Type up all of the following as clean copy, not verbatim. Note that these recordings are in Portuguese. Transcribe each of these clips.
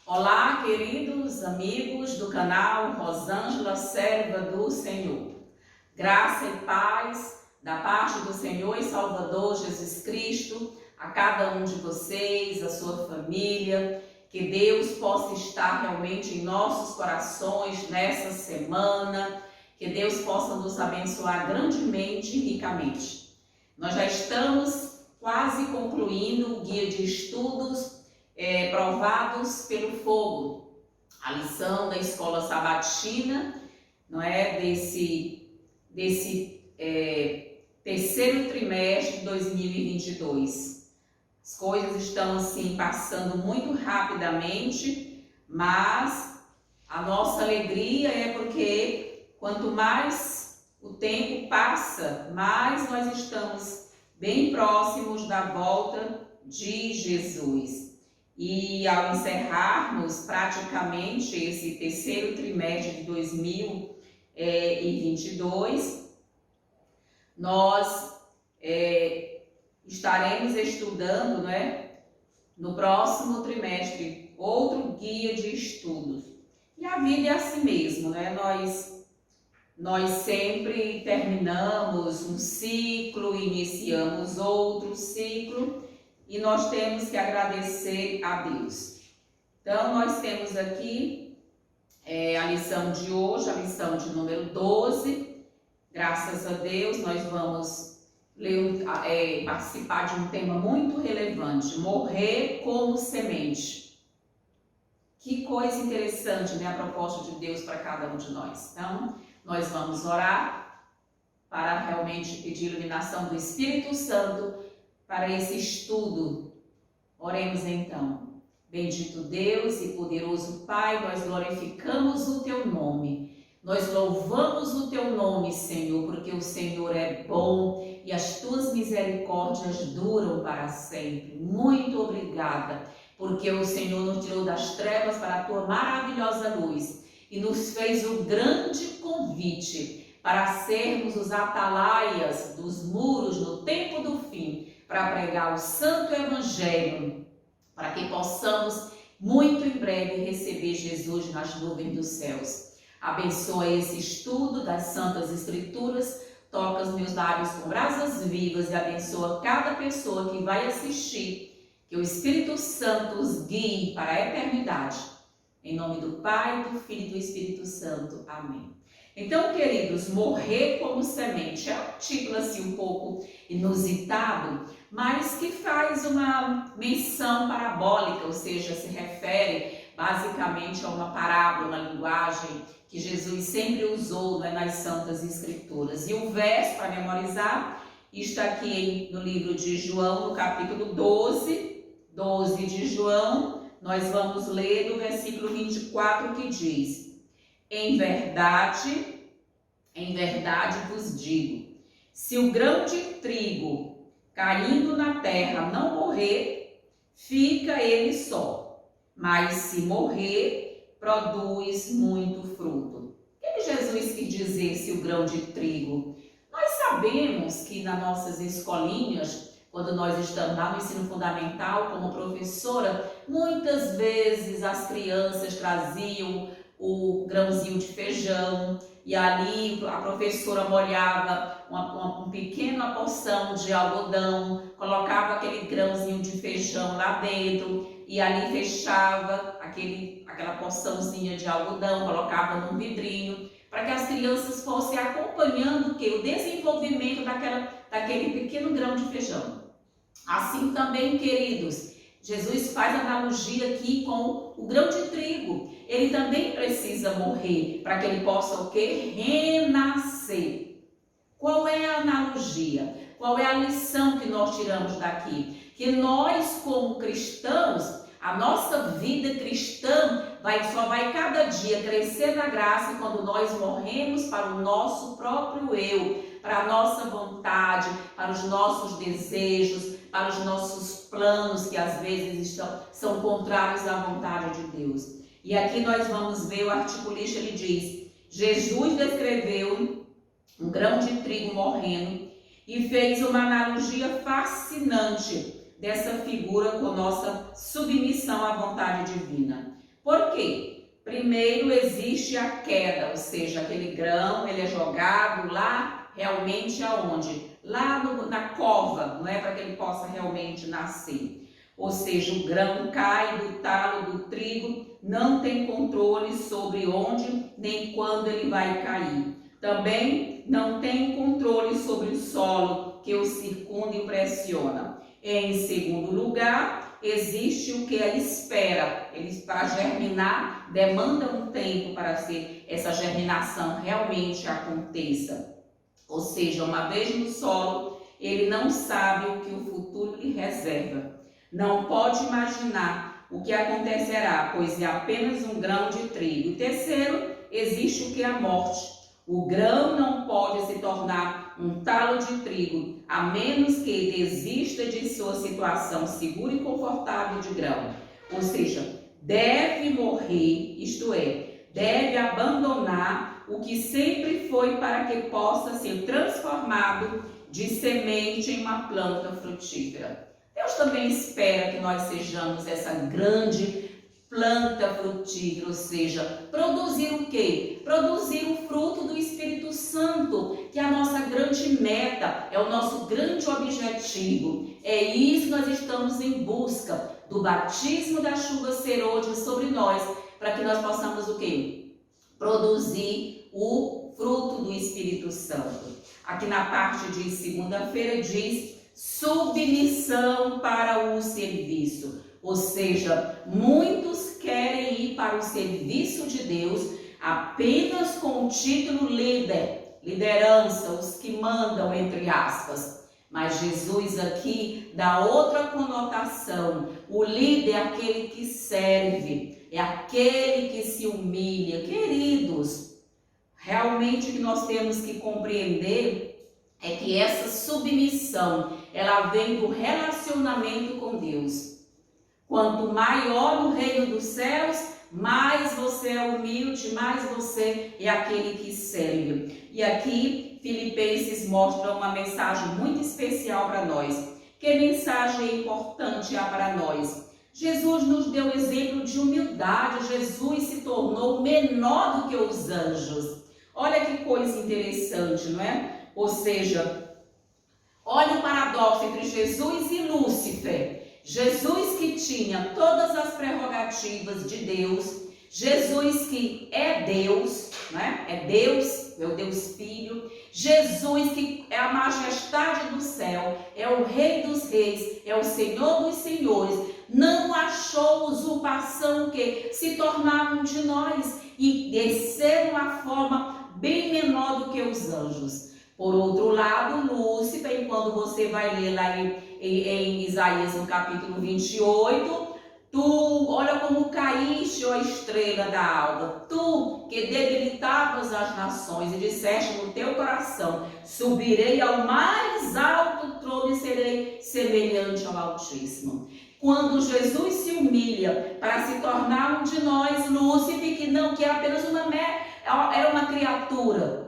Olá, queridos amigos do canal Rosângela, serva do Senhor. Graça e paz da parte do Senhor e Salvador Jesus Cristo a cada um de vocês, a sua família. Que Deus possa estar realmente em nossos corações nessa semana. Que Deus possa nos abençoar grandemente e ricamente. Nós já estamos quase concluindo o guia de estudos provados pelo fogo, a lição da escola sabatina, não é, desse terceiro trimestre de 2022. As coisas estão assim passando muito rapidamente, mas a nossa alegria é porque quanto mais o tempo passa, mais nós estamos bem próximos da volta de Jesus. E ao encerrarmos praticamente esse terceiro trimestre de 2022, nós estaremos estudando, né, no próximo trimestre outro guia de estudos. E a vida é assim mesmo, né? Nós sempre terminamos um ciclo, iniciamos outro ciclo. E nós temos que agradecer a Deus. Então, nós temos aqui a lição de hoje, a lição de número 12. Graças a Deus, nós vamos participar de um tema muito relevante: morrer como semente. Que coisa interessante, né? A proposta de Deus para cada um de nós. Então, nós vamos orar para realmente pedir iluminação do Espírito Santo para esse estudo. Oremos então. Bendito Deus e poderoso Pai, nós glorificamos o Teu nome. Nós louvamos o Teu nome, Senhor, porque o Senhor é bom e as Tuas misericórdias duram para sempre. Muito obrigada, porque o Senhor nos tirou das trevas para a Tua maravilhosa luz e nos fez o grande convite para sermos os atalaias dos muros no tempo do fim, para pregar o santo evangelho, para que possamos muito em breve receber Jesus nas nuvens dos céus. Abençoa esse estudo das Santas Escrituras, toca os meus lábios com brasas vivas e abençoa cada pessoa que vai assistir, que o Espírito Santo os guie para a eternidade. Em nome do Pai, do Filho e do Espírito Santo. Amém. Então, queridos, morrer como semente é um título assim um pouco inusitado, mas que faz uma menção parabólica, ou seja, se refere basicamente a uma parábola, uma linguagem que Jesus sempre usou, né, nas Santas Escrituras. E o verso para memorizar está aqui no livro de João, no capítulo 12 de João. Nós vamos ler no versículo 24, que diz: em verdade vos digo, se o grão de trigo caindo na terra não morrer, fica ele só, mas se morrer, produz muito fruto. O que Jesus quis dizer, se o grão de trigo? Nós sabemos que nas nossas escolinhas, quando nós estamos lá no ensino fundamental como professora, muitas vezes as crianças traziam o grãozinho de feijão e ali a professora molhava uma pequena porção de algodão, colocava aquele grãozinho de feijão lá dentro e ali fechava aquela porçãozinha de algodão, colocava num vidrinho para que as crianças fossem acompanhando o desenvolvimento daquele pequeno grão de feijão. Assim também, queridos, Jesus faz analogia aqui com o grão de trigo. Ele também precisa morrer para que ele possa o quê? Renascer. Qual é a analogia? Qual é a lição que nós tiramos daqui? Que nós, como cristãos, a nossa vida cristã só vai cada dia crescer na graça quando nós morremos para o nosso próprio eu, para a nossa vontade, para os nossos desejos, para os nossos planos que às vezes são contrários à vontade de Deus. E aqui nós vamos ver, o articulista ele diz: Jesus descreveu um grão de trigo morrendo e fez uma analogia fascinante dessa figura com nossa submissão à vontade divina. Por quê? Primeiro existe a queda, ou seja, aquele grão, ele é jogado lá realmente aonde? Lá na cova, não é? Para que ele possa realmente nascer. Ou seja, o grão cai do talo do trigo, não tem controle sobre onde nem quando ele vai cair. Também não tem controle sobre o solo que o circunda e o pressiona. Em segundo lugar, existe o que? A espera. Ele, para germinar, demanda um tempo para que essa germinação realmente aconteça. Ou seja, uma vez no solo, ele não sabe o que o futuro lhe reserva. Não pode imaginar o que acontecerá, pois é apenas um grão de trigo. E terceiro, existe o que? A morte. O grão não pode se tornar um talo de trigo, a menos que desista de sua situação segura e confortável de grão. Ou seja, deve morrer, isto é, deve abandonar o que sempre foi para que possa ser transformado de semente em uma planta frutífera. Deus também espera que nós sejamos essa grande planta frutífera, ou seja, produzir o quê? Produzir o fruto do Espírito Santo, que é a nossa grande meta, é o nosso grande objetivo. É isso que nós estamos em busca, do batismo da chuva ser hoje sobre nós, para que nós possamos o quê? Produzir o fruto do Espírito Santo. Aqui na parte de segunda-feira diz submissão para o serviço. Ou seja, muitos querem ir para o serviço de Deus apenas com o título líder, liderança, os que mandam, entre aspas. Mas Jesus aqui dá outra conotação. O líder é aquele que serve, é aquele que se humilha. Queridos, realmente o que nós temos que compreender é que essa submissão, ela vem do relacionamento com Deus. Quanto maior no reino dos céus, mais você é humilde, mais você é aquele que serve. E aqui, Filipenses mostra uma mensagem muito especial para nós. Que mensagem importante há para nós? Jesus nos deu exemplo de humildade. Jesus se tornou menor do que os anjos. Olha que coisa interessante, não é? Ou seja, olha o paradoxo entre Jesus e Lúcifer. Jesus que tinha todas as prerrogativas de Deus, Jesus que é Deus, né? É Deus, é o Deus Filho, Jesus que é a majestade do céu, é o Rei dos Reis, é o Senhor dos Senhores, não achou usurpação que se tornar um de nós e descer uma forma bem menor do que os anjos. Por outro lado, Lúcifer, quando você vai ler lá em Isaías, no capítulo 28, tu, olha como caíste, ó estrela da alva, tu que debilitavas as nações e disseste no teu coração, subirei ao mais alto trono e serei semelhante ao Altíssimo. Quando Jesus se humilha para se tornar um de nós, Lúcifer, que era apenas era uma criatura,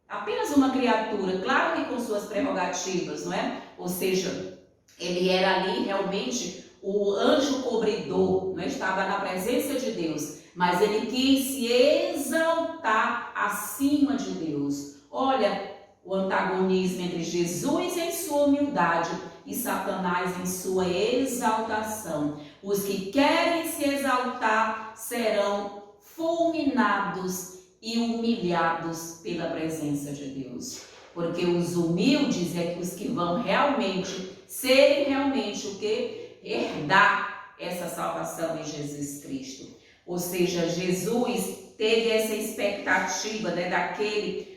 apenas uma criatura, claro que com suas prerrogativas, não é? Ou seja, ele era ali realmente o anjo cobridor, não é? Estava na presença de Deus, mas ele quis se exaltar acima de Deus. Olha o antagonismo entre Jesus em sua humildade e Satanás em sua exaltação. Os que querem se exaltar serão fulminados e humilhados pela presença de Deus. Porque os humildes é os que vão realmente serem realmente o que? Herdar essa salvação em Jesus Cristo. Ou seja, Jesus teve essa expectativa, né,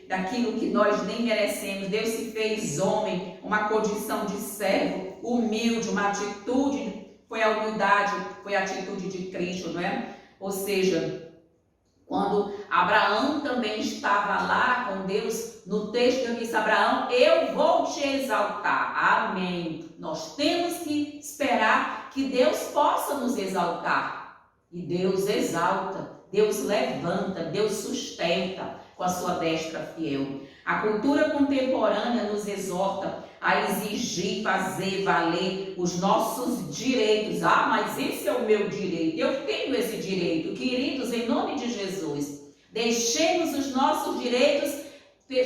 daquilo que nós nem merecemos. Deus se fez homem, uma condição de servo, humilde, uma atitude, foi a humildade, foi a atitude de Cristo, não é? Ou seja, quando Abraão também estava lá com Deus, no texto diz: Abraão, eu vou te exaltar. Amém. Nós temos que esperar que Deus possa nos exaltar. E Deus exalta, Deus levanta, Deus sustenta com a sua destra fiel. A cultura contemporânea nos exorta a exigir, fazer valer os nossos direitos. Ah, mas esse é o meu direito, eu tenho esse direito. Queridos, em nome de Jesus, deixemos os nossos direitos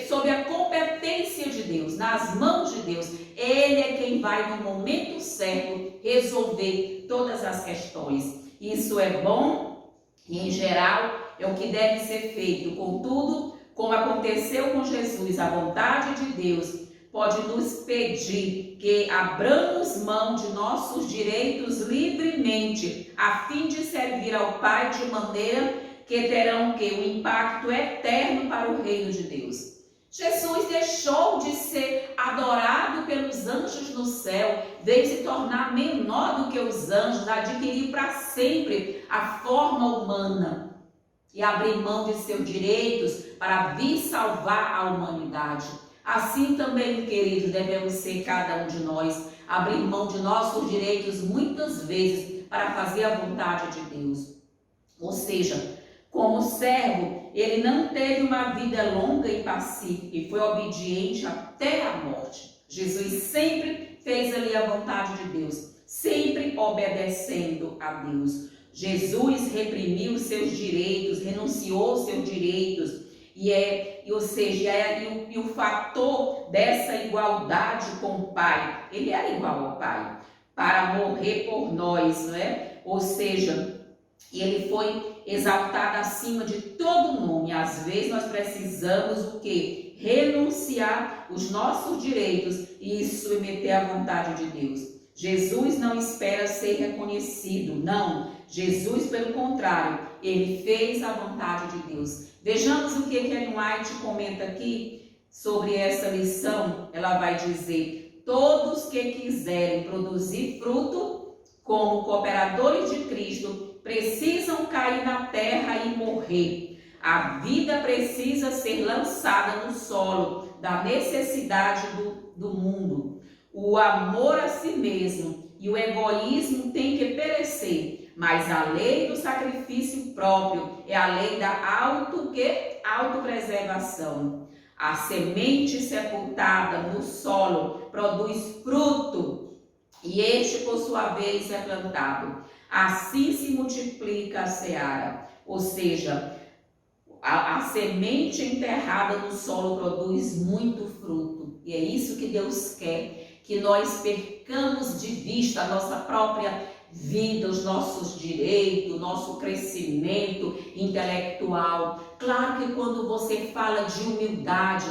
sob a competência de Deus, nas mãos de Deus. Ele é quem vai, no momento certo, resolver todas as questões. Isso é bom e, em geral, é o que deve ser feito. Contudo, como aconteceu com Jesus, a vontade de Deus pode nos pedir que abramos mão de nossos direitos livremente, a fim de servir ao Pai de maneira que terão um impacto eterno para o reino de Deus. Jesus deixou de ser adorado pelos anjos no céu, veio se tornar menor do que os anjos, adquirir para sempre a forma humana e abrir mão de seus direitos para vir salvar a humanidade. Assim também, queridos, devemos ser cada um de nós, abrir mão de nossos direitos muitas vezes para fazer a vontade de Deus. Ou seja, como servo, ele não teve uma vida longa e pacífica e foi obediente até a morte. Jesus sempre fez ali a vontade de Deus, sempre obedecendo a Deus. Jesus reprimiu seus direitos, renunciou seus direitos, e o fator dessa igualdade com o Pai, ele era igual ao Pai, para morrer por nós, não é? Ou seja, ele foi exaltado acima de todo nome. Às vezes nós precisamos o quê? Renunciar os nossos direitos e submeter à vontade de Deus. Jesus não espera ser reconhecido, não. Jesus, pelo contrário, ele fez a vontade de Deus. Vejamos o que Ellen White comenta aqui sobre essa lição. Ela vai dizer: todos que quiserem produzir fruto como cooperadores de Cristo precisam cair na terra e morrer. A vida precisa ser lançada no solo da necessidade do mundo. O amor a si mesmo e o egoísmo têm que perecer, mas a lei do sacrifício próprio é a lei da autopreservação. A semente sepultada no solo produz fruto, e este, por sua vez, é plantado. Assim se multiplica a seara, ou seja, a semente enterrada no solo produz muito fruto. E é isso que Deus quer, que nós percamos de vista a nossa própria vida, os nossos direitos, o nosso crescimento intelectual. Claro que quando você fala de humildade,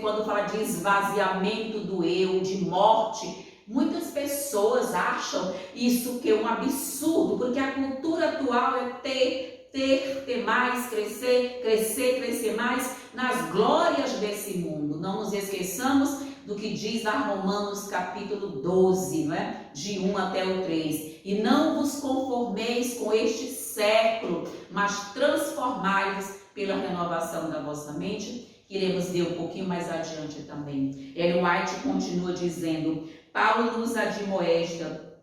quando fala de esvaziamento do eu, de morte, muitas pessoas acham isso que é um absurdo, porque a cultura atual é ter mais, crescer mais nas glórias desse mundo. Não nos esqueçamos do que diz lá Romanos capítulo 12, não é? De 1 até o 3. E não vos conformeis com este século, mas transformai-vos pela renovação da vossa mente. Iremos ver um pouquinho mais adiante também. Ellen White continua dizendo: Paulo nos admoesta: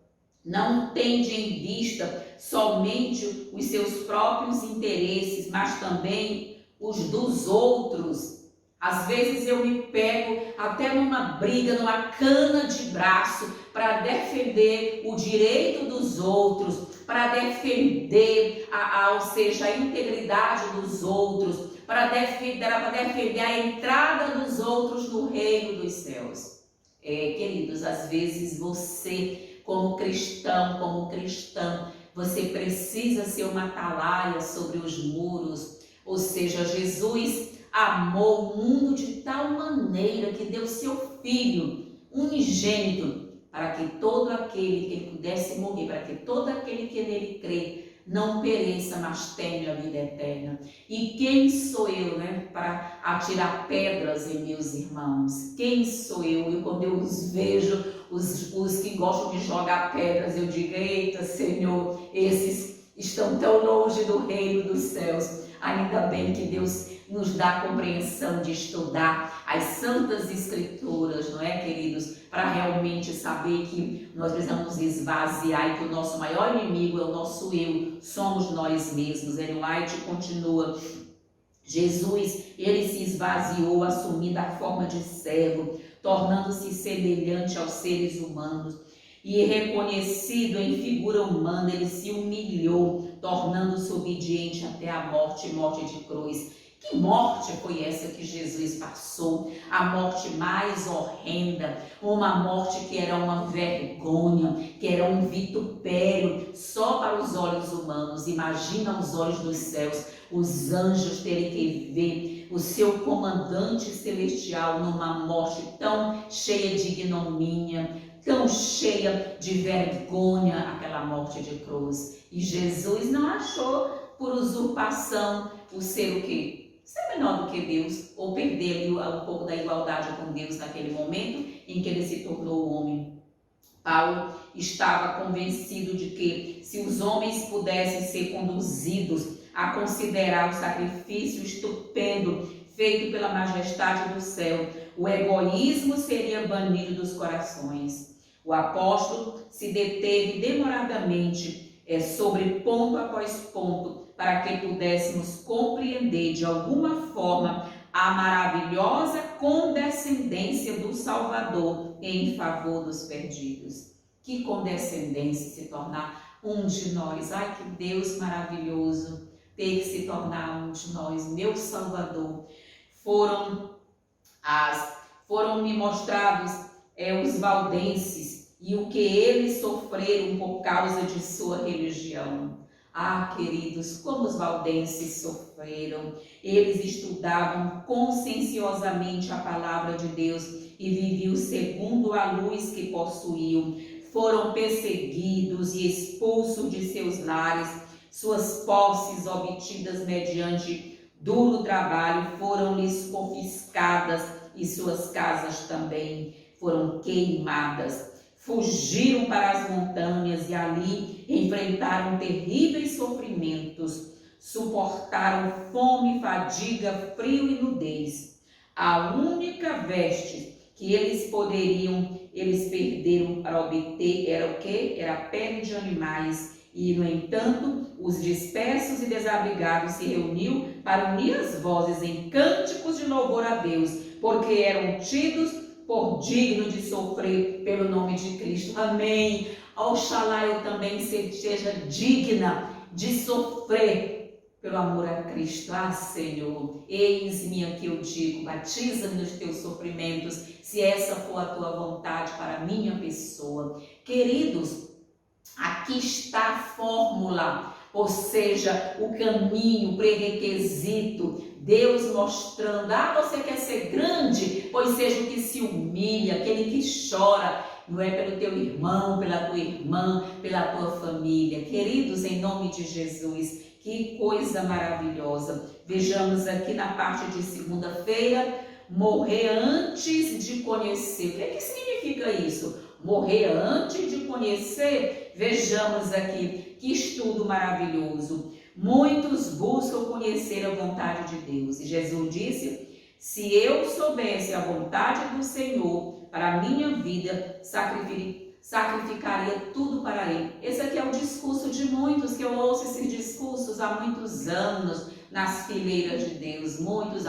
não tende em vista somente os seus próprios interesses, mas também os dos outros. Às vezes eu me pego até numa briga, numa cana de braço, para defender o direito dos outros, para defender a integridade dos outros, para defender a entrada dos outros no reino dos céus. Queridos, às vezes você, como cristão, como cristã, você precisa ser uma atalaia sobre os muros. Ou seja, Jesus amou o mundo de tal maneira que deu seu Filho unigênito, para que todo aquele que ele pudesse morrer, para que todo aquele que nele crê não pereça, mas tenha a vida eterna. E quem sou eu, né, para atirar pedras em meus irmãos? Quem sou eu? E quando eu os vejo, os que gostam de jogar pedras, eu digo: eita, Senhor, esses estão tão longe do reino dos céus. Ainda bem que Deus nos dá a compreensão de estudar as santas escrituras, não é, queridos? Para realmente saber que nós precisamos nos esvaziar e que o nosso maior inimigo é o nosso eu, somos nós mesmos. Ellen White continua: Jesus, ele se esvaziou, assumindo a forma de servo, tornando-se semelhante aos seres humanos. E reconhecido em figura humana, ele se humilhou, tornando-se obediente até a morte e morte de cruz. Que morte foi essa que Jesus passou? A morte mais horrenda, uma morte que era uma vergonha, que era um vitupério só para os olhos humanos. Imagina os olhos dos céus, os anjos terem que ver o seu comandante celestial numa morte tão cheia de ignomínia, tão cheia de vergonha, aquela morte de cruz. E Jesus não achou por usurpação o ser o quê? Ser menor do que Deus, ou perder um pouco da igualdade com Deus naquele momento em que ele se tornou homem. Paulo estava convencido de que se os homens pudessem ser conduzidos a considerar o sacrifício estupendo feito pela majestade do céu, o egoísmo seria banido dos corações. O apóstolo se deteve demoradamente sobre ponto após ponto, para que pudéssemos compreender de alguma forma a maravilhosa condescendência do Salvador em favor dos perdidos. Que condescendência se tornar um de nós. Ai, que Deus maravilhoso ter que se tornar um de nós, meu Salvador. Foram-me mostrados os valdenses e o que eles sofreram por causa de sua religião. Ah, queridos, como os valdenses sofreram. Eles estudavam conscienciosamente a palavra de Deus e viviam segundo a luz que possuíam. Foram perseguidos e expulsos de seus lares. Suas posses obtidas mediante duro trabalho foram-lhes confiscadas e suas casas também foram queimadas. Fugiram para as montanhas e ali enfrentaram terríveis sofrimentos, suportaram fome, fadiga, frio e nudez. A única veste que eles perderam para obter era o quê? Era a pele de animais. E, no entanto, os dispersos e desabrigados se reuniam para unir as vozes em cânticos de louvor a Deus, porque eram tidos por digno de sofrer pelo nome de Cristo. Amém. Oxalá eu também seja digna de sofrer pelo amor a Cristo. Ah, Senhor, eis-me aqui, eu digo, batiza-me nos teus sofrimentos, se essa for a tua vontade para a minha pessoa. Queridos, aqui está a fórmula, ou seja, o caminho, o pré-requisito, Deus mostrando, você quer ser grande? Pois seja o que se humilha, aquele que chora, não é pelo teu irmão, pela tua irmã, pela tua família. Queridos, em nome de Jesus, que coisa maravilhosa. Vejamos aqui na parte de segunda-feira, morrer antes de conhecer. O que é que significa isso? Morrer antes de conhecer? Vejamos aqui, que estudo maravilhoso. Muitos buscam conhecer a vontade de Deus. E Jesus disse, se eu soubesse a vontade do Senhor para a minha vida, sacrificaria tudo para Ele. Esse aqui é o discurso de muitos, que eu ouço esses discursos há muitos anos nas fileiras de Deus. Muitos,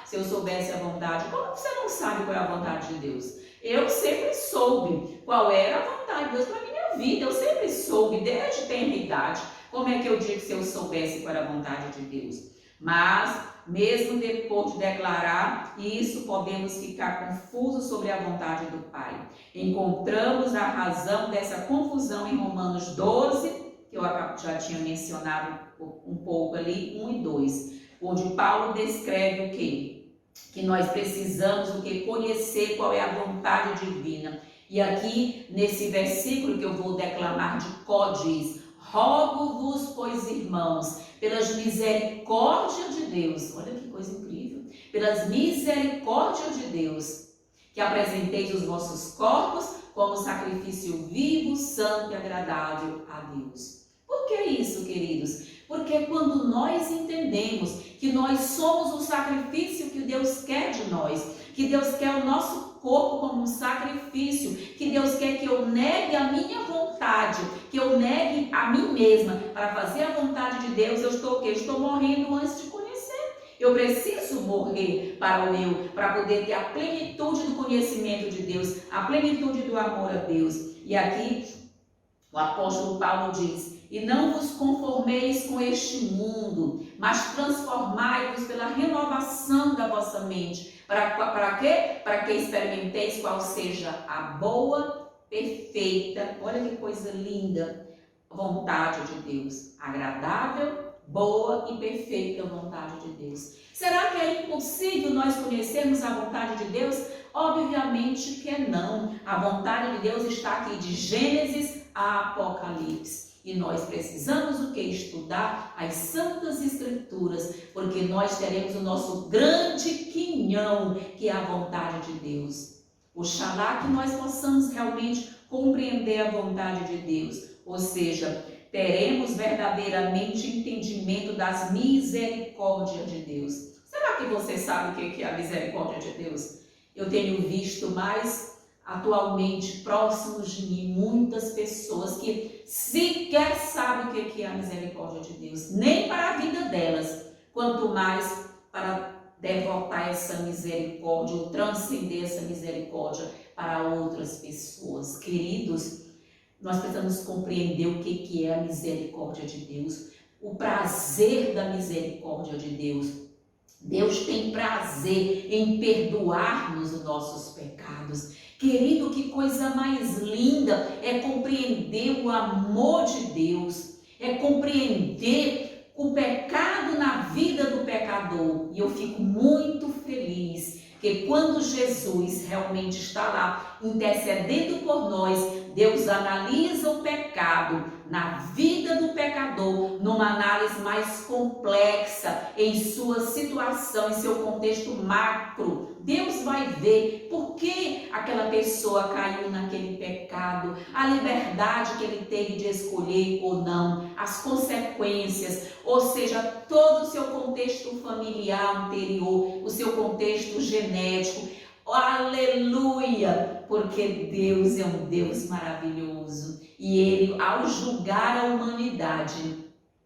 se eu soubesse a vontade. Como você não sabe qual é a vontade de Deus? Eu sempre soube qual era a vontade de Deus para a minha vida. Eu sempre soube, desde tenra idade. Como é que eu digo se eu soubesse qual era a vontade de Deus? Mas, mesmo depois de declarar isso, podemos ficar confusos sobre a vontade do Pai. Encontramos a razão dessa confusão em Romanos 12, que eu já tinha mencionado um pouco ali, 1 e 2, onde Paulo descreve o quê? Que nós precisamos conhecer qual é a vontade divina. E aqui, nesse versículo que eu vou declamar de cor, diz, rogo-vos, pois, irmãos, pelas misericórdias de Deus, olha que coisa incrível, pelas misericórdias de Deus, que apresenteis os vossos corpos como sacrifício vivo, santo e agradável a Deus. Por que isso, queridos? Porque quando nós entendemos que nós somos o sacrifício que Deus quer de nós, que Deus quer o nosso corpo como um sacrifício, que Deus quer que eu negue a minha vontade, que eu negue a mim mesma para fazer a vontade de Deus, eu estou o quê? Estou morrendo antes de conhecer. Eu preciso morrer para o eu, para poder ter a plenitude do conhecimento de Deus, a plenitude do amor a Deus. E aqui o apóstolo Paulo diz: e não vos conformeis com este mundo, mas transformai-vos pela renovação da vossa mente. Para quê? Para que experimenteis qual seja a boa, perfeita, olha que coisa linda, vontade de Deus, agradável, boa e perfeita vontade de Deus. Será que é impossível nós conhecermos a vontade de Deus? Obviamente que não. A vontade de Deus está aqui de Gênesis a Apocalipse. E nós precisamos o que? Estudar as Santas Escrituras, porque nós teremos o nosso grande quinhão, que é a vontade de Deus. Oxalá que nós possamos realmente compreender a vontade de Deus, ou seja, teremos verdadeiramente entendimento das misericórdias de Deus. Será que você sabe o que é a misericórdia de Deus? Eu tenho visto mais atualmente próximos de mim muitas pessoas que sequer sabem o que é a misericórdia de Deus, nem para a vida delas, quanto mais para devotar essa misericórdia ou transcender essa misericórdia para outras pessoas. Queridos, nós precisamos compreender o que é a misericórdia de Deus, o prazer da misericórdia de Deus. Deus tem prazer em perdoar-nos os nossos pecados. Querido, que coisa mais linda é compreender o amor de Deus, é compreender o pecado na vida do pecador. E eu fico muito feliz que quando Jesus realmente está lá intercedendo por nós, Deus analisa o pecado na vida do pecador, numa análise mais complexa, em sua situação, em seu contexto macro. Deus vai ver por que aquela pessoa caiu naquele pecado, a liberdade que ele teve de escolher ou não, as consequências, ou seja, todo o seu contexto familiar anterior, o seu contexto genético. Aleluia! Porque Deus é um Deus maravilhoso e Ele, ao julgar a humanidade,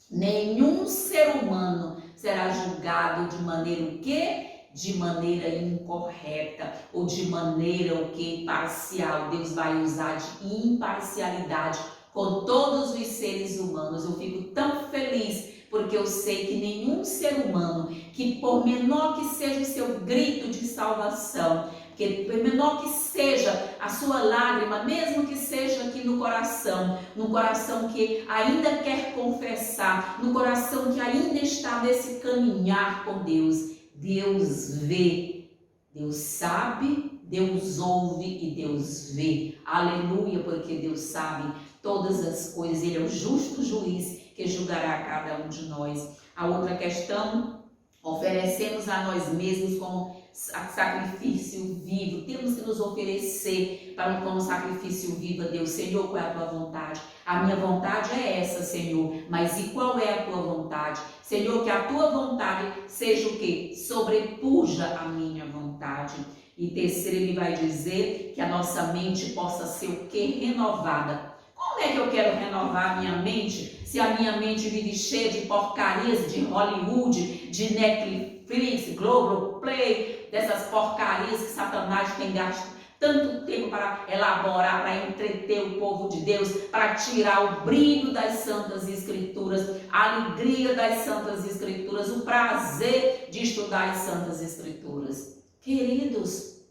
nenhum ser humano será julgado de maneira o quê? De maneira incorreta ou de maneira o quê? Parcial. Deus vai usar de imparcialidade com todos os seres humanos. Eu fico tão feliz porque eu sei que nenhum ser humano, que por menor que seja o seu grito de salvação, que por menor que seja a sua lágrima, mesmo que seja aqui no coração, num coração que ainda quer confessar, no coração que ainda está nesse caminhar com Deus, Deus vê, Deus sabe, Deus ouve e Deus vê. Aleluia, porque Deus sabe todas as coisas. Ele é o justo juiz que julgará cada um de nós. A outra questão, oferecemos a nós mesmos como sacrifício vivo. Temos que nos oferecer como sacrifício vivo a Deus. Senhor, qual é a tua vontade? A minha vontade é essa, Senhor. Mas e qual é a tua vontade? Senhor, que a tua vontade seja o quê? Sobrepuja a minha vontade. E terceiro, ele vai dizer que a nossa mente possa ser o quê? Renovada. Como é que eu quero renovar a minha mente se a minha mente vive cheia de porcarias de Hollywood, de Netflix, Globoplay, dessas porcarias que Satanás tem gasto tanto tempo para elaborar, para entreter o povo de Deus, para tirar o brilho das Santas Escrituras, a alegria das Santas Escrituras, o prazer de estudar as Santas Escrituras. Queridos,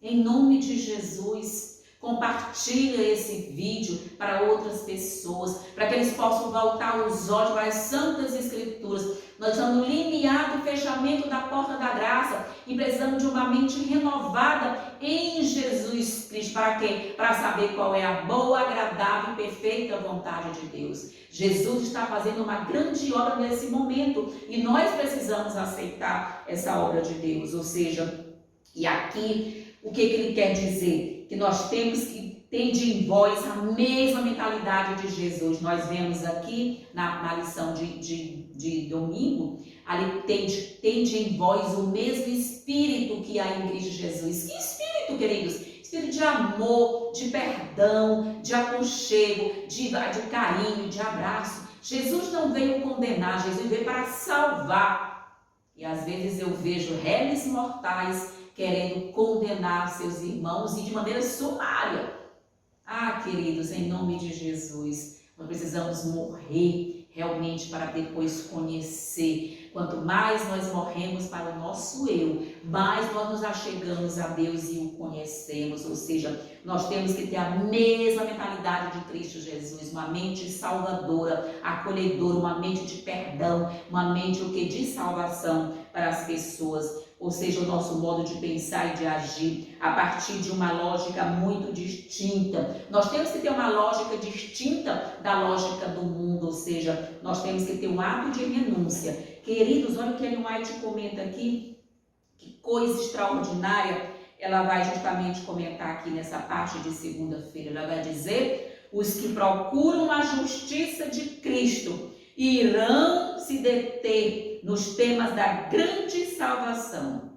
em nome de Jesus, compartilha esse vídeo para outras pessoas, para que eles possam voltar os olhos para as Santas Escrituras. Nós estamos no limiar do fechamento da porta da graça e precisamos de uma mente renovada em Jesus Cristo. Para quê? Para saber qual é a boa, agradável e perfeita vontade de Deus. Jesus está fazendo uma grande obra nesse momento e nós precisamos aceitar essa obra de Deus. Ou seja, e aqui o que ele quer dizer? Que nós temos que ter em vós a mesma mentalidade de Jesus. Nós vemos aqui na lição de domingo, ali tende em vós o mesmo Espírito que há em Cristo Jesus. Que Espírito, queridos? Espírito de amor, de perdão, de aconchego, de carinho, de abraço. Jesus não veio condenar, Jesus veio para salvar. E às vezes eu vejo réis mortais querendo condenar seus irmãos e de maneira sumária. Ah, queridos, em nome de Jesus, nós precisamos morrer realmente para depois conhecer. Quanto mais nós morremos para o nosso eu, mais nós nos achegamos a Deus e o conhecemos. Ou seja, nós temos que ter a mesma mentalidade de Cristo Jesus, uma mente salvadora, acolhedora, uma mente de perdão, uma mente de salvação para as pessoas. Ou seja, o nosso modo de pensar e de agir a partir de uma lógica muito distinta. Nós temos que ter uma lógica distinta da lógica do mundo, ou seja, nós temos que ter um ato de renúncia. Queridos, olha o que Ellen White comenta aqui, que coisa extraordinária ela vai justamente comentar aqui nessa parte de segunda-feira. Ela vai dizer: os que procuram a justiça de Cristo irão se deter nos temas da grande salvação.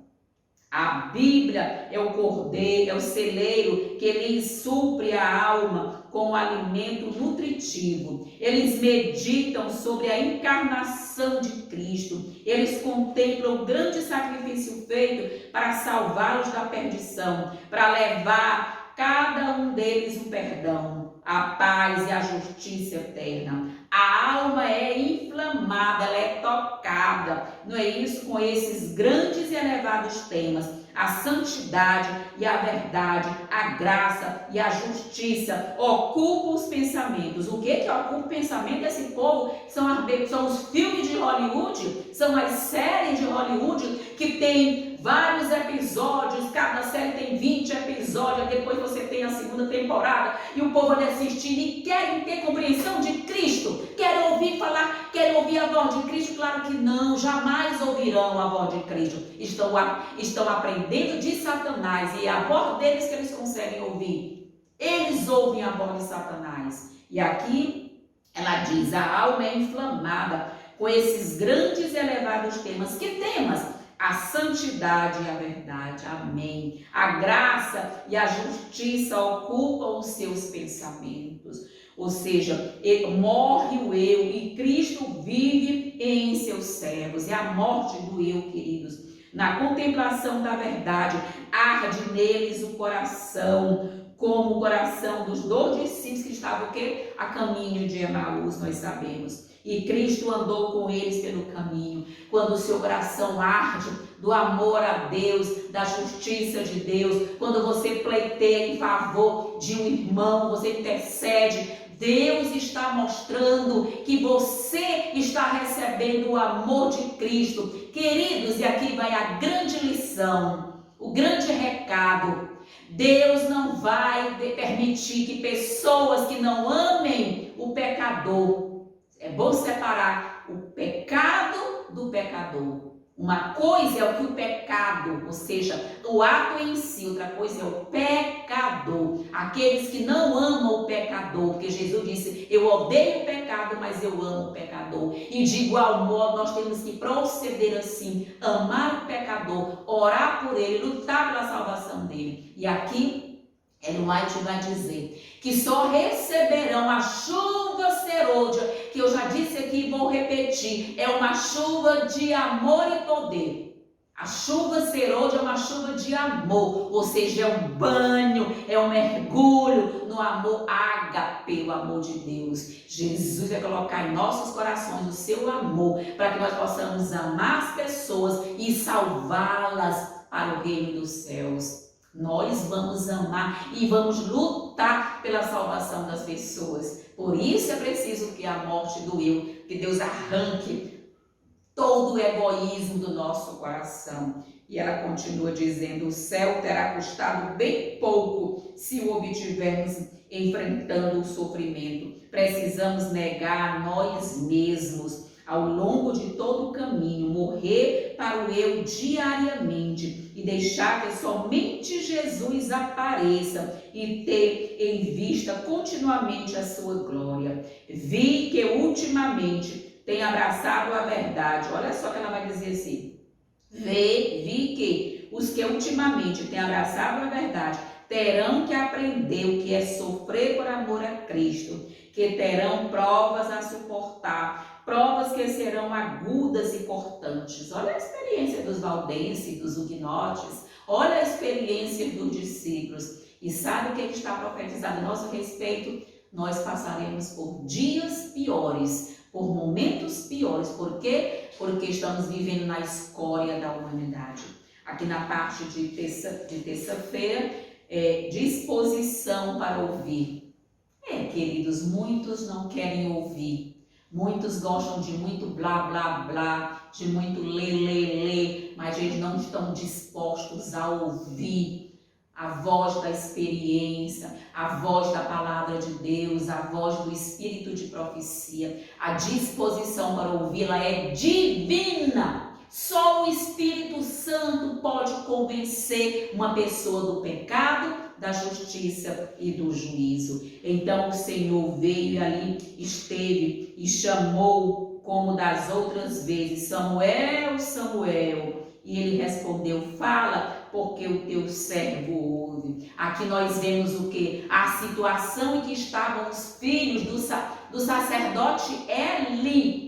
A Bíblia é o cordeiro, é o celeiro que lhes supre a alma com alimento nutritivo. Eles meditam sobre a encarnação de Cristo. Eles contemplam o grande sacrifício feito para salvá-los da perdição, para levar cada um deles o perdão, a paz e a justiça eterna. A alma é inflamada, ela é tocada, não é isso? Com esses grandes e elevados temas: a santidade e a verdade, a graça e a justiça ocupam os pensamentos. O que ocupa o pensamento desse povo? São os filmes de Hollywood, são as séries de Hollywood que tem vários episódios, cada série tem 20 episódios, depois você tem a segunda temporada e o povo vai assistindo e querem ter compreensão de Cristo, querem ouvir falar, querem ouvir a voz de Cristo. Claro que não, jamais ouvirão a voz de Cristo. Estão aprendendo de Satanás, e é a voz deles que eles conseguem ouvir. Eles ouvem a voz de Satanás. E aqui ela diz: a alma é inflamada com esses grandes e elevados temas. Que temas? A santidade e a verdade, amém. A graça e a justiça ocupam os seus pensamentos. Ou seja, morre o eu e Cristo vive em seus servos. É a morte do eu, queridos. Na contemplação da verdade, arde neles o coração, como o coração dos 12 discípulos que estavam a caminho de Emaús, nós sabemos. E Cristo andou com eles pelo caminho. Quando o seu coração arde do amor a Deus, da justiça de Deus, quando você pleiteia em favor de um irmão, você intercede, Deus está mostrando que você está recebendo o amor de Cristo. Queridos, e aqui vai a grande lição, o grande recado: Deus não vai permitir que pessoas que não amem o pecador. É bom separar o pecado do pecador. Uma coisa é o que o pecado, ou seja, o ato em si, outra coisa é o pecador. Aqueles que não amam o pecador, porque Jesus disse: eu odeio o pecado, mas eu amo o pecador. E de igual modo nós temos que proceder assim: amar o pecador, orar por ele, lutar pela salvação dele. E aqui Ellen White vai dizer que só receberão a chuva serôdia, que eu já disse aqui e vou repetir: é uma chuva de amor e poder. A chuva serôdia é uma chuva de amor, ou seja, é um banho, é um mergulho no amor ágape, o amor de Deus. Jesus vai colocar em nossos corações o seu amor, para que nós possamos amar as pessoas e salvá-las para o reino dos céus. Nós vamos amar e vamos lutar pela salvação das pessoas. Por isso é preciso que a morte do eu, que Deus arranque todo o egoísmo do nosso coração. E ela continua dizendo: o céu terá custado bem pouco se o obtivermos enfrentando o sofrimento. Precisamos negar nós mesmos ao longo de todo o caminho, morrer para o eu diariamente e deixar que somente Jesus apareça e ter em vista continuamente a sua glória. Vi que ultimamente tem abraçado a verdade. Olha só que ela vai dizer assim: vi que os que ultimamente têm abraçado a verdade terão que aprender o que é sofrer por amor a Cristo, que terão provas a suportar, provas que serão agudas e cortantes. Olha a experiência dos valdenses, dos huguenotes, olha a experiência dos discípulos. E sabe o que está profetizado a nosso respeito? Nós passaremos por dias piores, por momentos piores. Por quê? Porque estamos vivendo na escória da humanidade. Aqui na parte de terça-feira, disposição para ouvir. Queridos, muitos não querem ouvir. Muitos gostam de muito blá, blá, blá, de muito lê, mas eles não estão dispostos a ouvir a voz da experiência, a voz da palavra de Deus, a voz do espírito de profecia. A disposição para ouvi-la é divina. Só o Espírito Santo pode convencer uma pessoa do pecado, da justiça e do juízo. Então o Senhor veio e ali esteve e chamou como das outras vezes: Samuel, Samuel. E ele respondeu: fala, porque o teu servo ouve. Aqui nós vemos o que? A situação em que estavam os filhos do sacerdote Eli.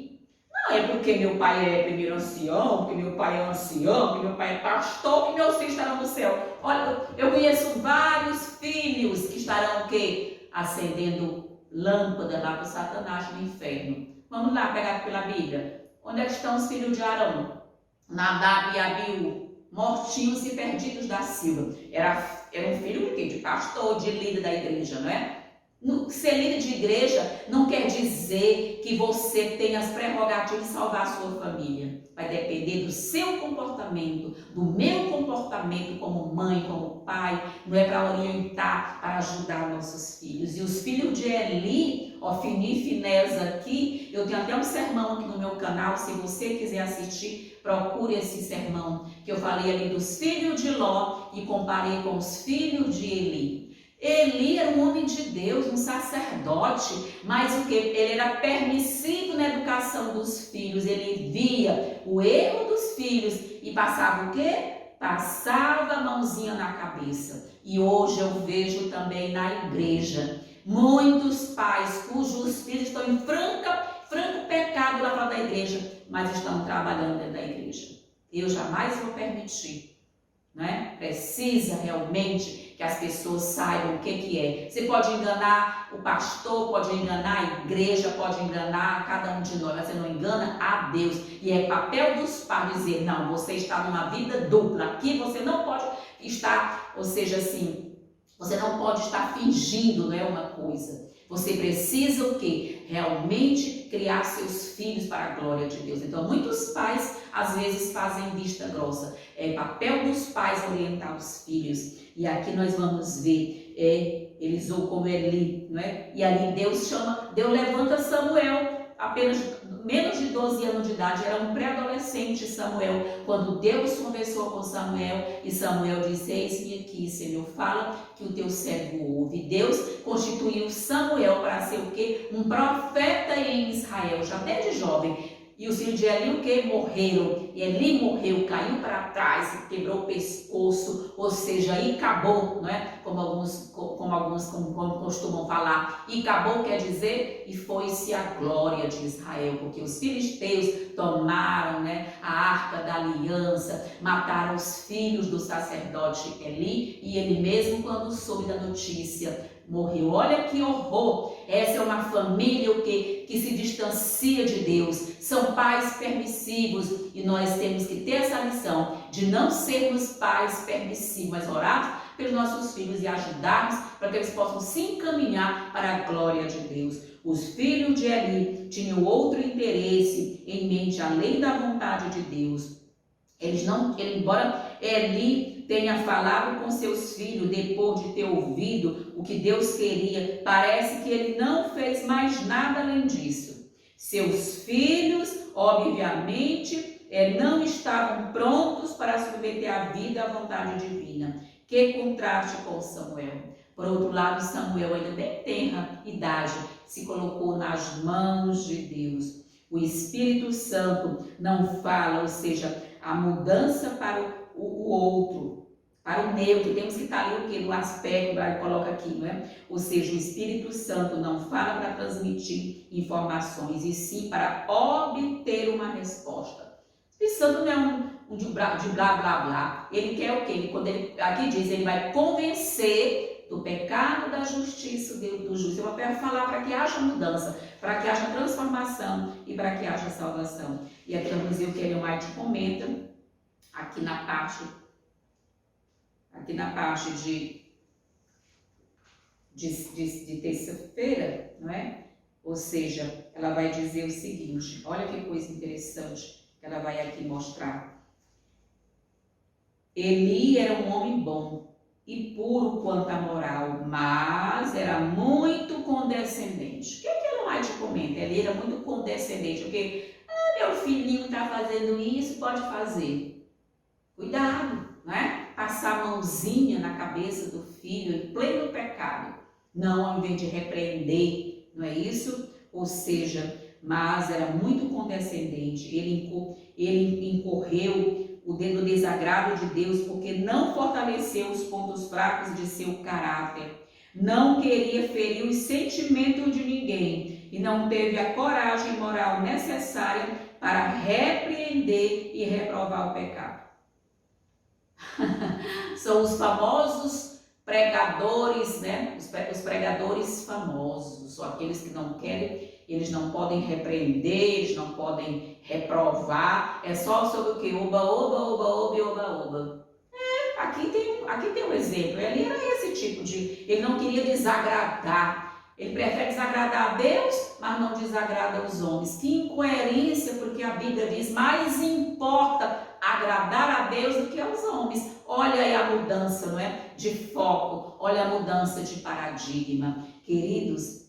Não é porque meu pai é primeiro ancião, porque meu pai é ancião, porque meu pai é pastor, que meus filhos estarão no céu. Olha, eu conheço vários filhos que estarão o quê? Acendendo lâmpada lá para o Satanás no inferno. Vamos lá pegar pela Bíblia. Onde é que estão os filhos de Arão? Nadab e Abiú, mortinhos e perdidos da Silva. Era um filho de pastor, de líder da igreja, não é? Ser líder de igreja não quer dizer que você tem as prerrogativas de salvar a sua família. Vai depender do seu comportamento, do meu comportamento como mãe, como pai. Não é para orientar, para ajudar nossos filhos. E os filhos de Eli, Ofni e Finés aqui, eu tenho até um sermão aqui no meu canal, se você quiser assistir, procure esse sermão, que eu falei ali dos filhos de Ló e comparei com os filhos de Eli. Eli era um homem de Deus, um sacerdote, mas o que? Ele era permissivo na educação dos filhos. Ele via o erro dos filhos e passava o quê? Passava a mãozinha na cabeça. E hoje eu vejo também na igreja muitos pais cujos filhos estão em franco pecado lá fora da igreja, mas estão trabalhando dentro da igreja. Eu jamais vou permitir, não é? Precisa realmente que as pessoas saibam o que é. Você pode enganar o pastor, pode enganar a igreja, pode enganar cada um de nós, mas você não engana a Deus. E é papel dos pais dizer: não, você está numa vida dupla. Aqui você não pode estar, ou seja, assim, você não pode estar fingindo, não é uma coisa. Você precisa o quê? Realmente criar seus filhos para a glória de Deus. Então, muitos pais, às vezes, fazem vista grossa. É papel dos pais orientar os filhos. E aqui nós vamos ver, eles ou como Eli, não é? E ali Deus levanta Samuel, apenas menos de 12 anos de idade, era um pré-adolescente Samuel, quando Deus conversou com Samuel, e Samuel disse: eis-me aqui, Senhor, fala que o teu servo ouve. Deus constituiu Samuel para ser o quê? Um profeta em Israel, já desde jovem. E os filhos de Eli o que? Morreram. E Eli morreu, caiu para trás, quebrou o pescoço, ou seja, e acabou, não é? Como alguns costumam falar. E acabou quer dizer, e foi-se a glória de Israel, porque os filisteus tomaram, né, a arca da aliança, mataram os filhos do sacerdote Eli, e ele mesmo, quando soube da notícia, morreu. Olha que horror! Essa é uma família que se distancia de Deus. São pais permissivos e nós temos que ter essa lição de não sermos pais permissivos, mas orarmos pelos nossos filhos e ajudarmos para que eles possam se encaminhar para a glória de Deus. Os filhos de Eli tinham outro interesse em mente além da vontade de Deus. Embora Eli tenha falado com seus filhos depois de ter ouvido o que Deus queria, parece que ele não fez mais nada além disso. Seus filhos, obviamente, não estavam prontos para submeter a vida à vontade divina. Que contraste com Samuel. Por outro lado, Samuel, ainda bem tenra idade, se colocou nas mãos de Deus. O Espírito Santo não fala, ou seja, a mudança para o outro, para o neutro, temos que estar ali o quê? No aspecto, coloca aqui, não é? Ou seja, o Espírito Santo não fala para transmitir informações, e sim para obter uma resposta. O Espírito Santo não é um de blá, blá, blá. Ele quer o quê? Aqui diz, ele vai convencer do pecado, da justiça, do juízo. Eu quero falar para que haja mudança, para que haja transformação e para que haja salvação. E aqui vamos ver o que Ellen White comenta, aqui na parte de terça-feira, não é? Ou seja, ela vai dizer o seguinte, olha que coisa interessante que ela vai aqui mostrar. Eli era um homem bom e puro quanto à moral, mas era muito condescendente. O que Ellen White comenta? Ele era muito condescendente, porque meu filhinho está fazendo isso, pode fazer. Cuidado, não é? Passar a mãozinha na cabeça do filho em pleno pecado. Não, ao invés de repreender, não é isso? Ou seja, mas era muito condescendente. Ele incorreu o desagrado de Deus porque não fortaleceu os pontos fracos de seu caráter. Não queria ferir os sentimentos de ninguém e não teve a coragem moral necessária para repreender e reprovar o pecado. São os famosos pregadores, né? Os pregadores famosos, são aqueles que não querem, eles não podem repreender, eles não podem reprovar, é só sobre o que? Oba, oba, oba, oba, oba, oba. Aqui tem um exemplo, ele era esse tipo de, ele não queria desagradar, ele prefere desagradar a Deus, mas não desagrada os homens. Que incoerência, porque a Bíblia diz, mais importa agradar a Deus do que aos homens. Olha aí a mudança, não é? De foco, olha a mudança de paradigma. Queridos,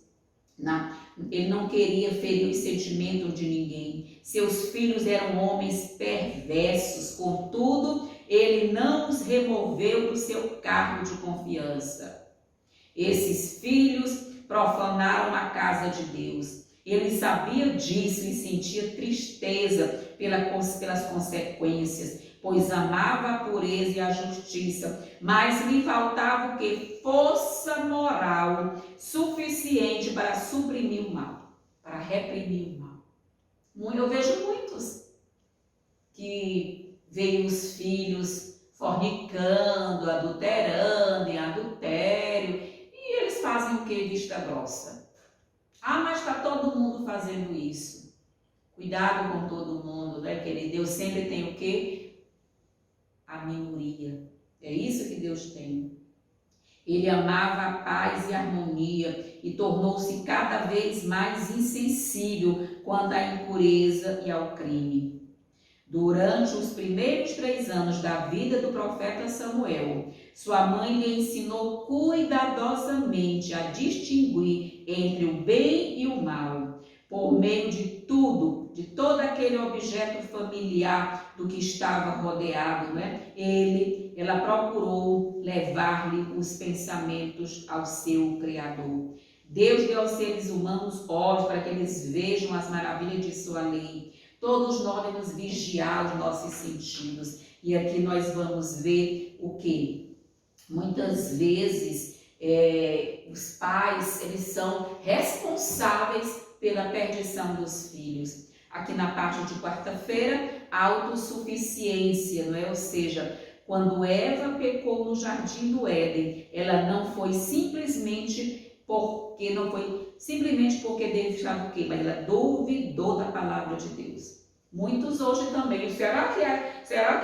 ele não queria ferir os sentimentos de ninguém. Seus filhos eram homens perversos, contudo, ele não os removeu do seu cargo de confiança. Esses filhos profanaram a casa de Deus. Ele sabia disso e sentia tristeza pelas consequências, pois amava a pureza e a justiça, mas lhe faltava o quê? Força moral suficiente para suprimir o mal, para reprimir o mal. Eu vejo muitos que veem os filhos fornicando, adulterando, em adultério, e eles fazem o que? Vista grossa. Mas está todo mundo fazendo isso. Cuidado com todo mundo, né, querido? Deus sempre tem o quê? A minoria. É isso que Deus tem. Ele amava a paz e a harmonia e tornou-se cada vez mais insensível quanto à impureza e ao crime. Durante os primeiros 3 anos da vida do profeta Samuel, sua mãe lhe ensinou cuidadosamente a distinguir entre o bem e o mal, por meio de todo aquele objeto familiar do que estava rodeado, né? Ela procurou levar-lhe os pensamentos ao seu Criador. Deus deu aos seres humanos olhos para que eles vejam as maravilhas de sua lei. Todos nós devemos vigiar os nossos sentidos. E aqui nós vamos ver o que? Muitas vezes os pais, eles são responsáveis pela perdição dos filhos. Aqui na parte de quarta-feira, autossuficiência, não é? Ou seja, quando Eva pecou no jardim do Éden, ela não foi simplesmente porque Deus estava o quê? Mas ela duvidou da palavra de Deus. Muitos hoje também, será que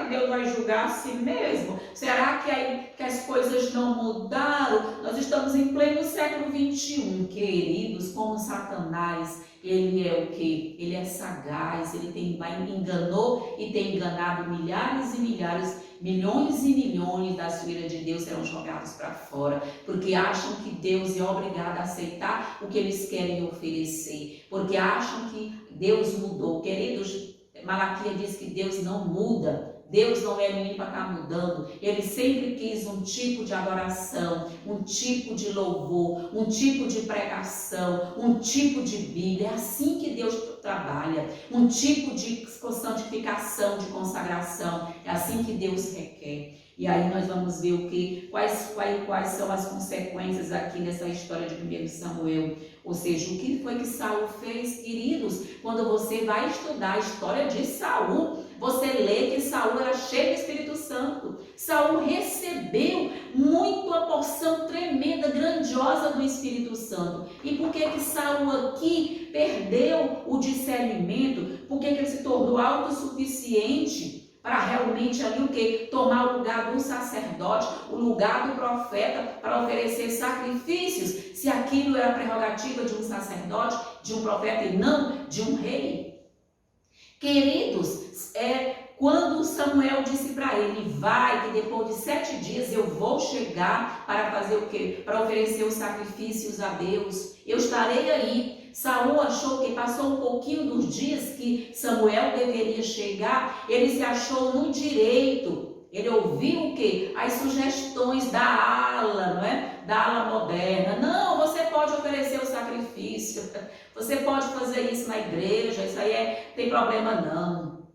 Deus vai julgar a si mesmo? Será que as coisas não mudaram? Nós estamos em pleno século 21, queridos, como Satanás, ele é o quê? Ele é sagaz, ele enganou e tem enganado milhares e milhares, milhões e milhões das filhas de Deus serão jogados para fora, porque acham que Deus é obrigado a aceitar o que eles querem oferecer, porque acham que Deus mudou. Queridos, Malaquias diz que Deus não muda. Deus não é menino para estar mudando. Ele sempre quis um tipo de adoração, um tipo de louvor, um tipo de pregação, um tipo de Bíblia. É assim que Deus trabalha. Um tipo de santificação, de consagração. É assim que Deus requer. E aí nós vamos ver o que, quais são as consequências aqui nessa história de 1 Samuel. Ou seja, o que foi que Saul fez, queridos? Quando você vai estudar a história de Saul, você lê que Saul era cheio do Espírito Santo. Saul recebeu uma porção tremenda, grandiosa do Espírito Santo. E por que Saul aqui perdeu o discernimento? Por que ele se tornou autossuficiente? Para realmente ali o que? Tomar o lugar do sacerdote, o lugar do profeta, para oferecer sacrifícios, se aquilo era prerrogativa de um sacerdote, de um profeta e não de um rei. Queridos, quando Samuel disse para ele, vai, que depois de 7 dias eu vou chegar para fazer o quê? Para oferecer os sacrifícios a Deus, eu estarei aí. Saul achou que passou um pouquinho dos dias que Samuel deveria chegar, ele se achou no direito. Ele ouviu o quê? As sugestões da ala, não é? Da ala moderna. Não, você pode oferecer o sacrifício, você pode fazer isso na igreja, isso aí tem problema não.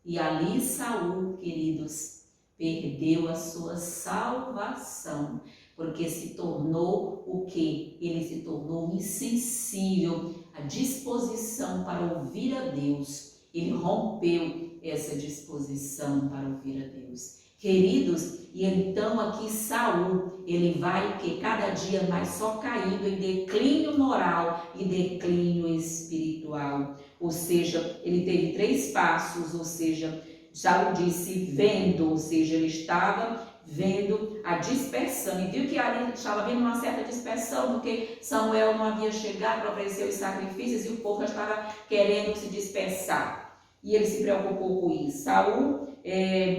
E ali Saul, queridos, perdeu a sua salvação. Porque se tornou o quê? Ele se tornou insensível à disposição para ouvir a Deus. Ele rompeu essa disposição para ouvir a Deus. Queridos, e então aqui Saul, ele vai que cada dia mais só caindo em declínio moral e declínio espiritual. Ou seja, ele teve 3 passos, ou seja, Saul disse vendo, ou seja, ele estava vendo a dispersão, e viu que ali estava havendo uma certa dispersão, porque Samuel não havia chegado para oferecer os sacrifícios e o povo já estava querendo se dispersar. E ele se preocupou com isso. Saul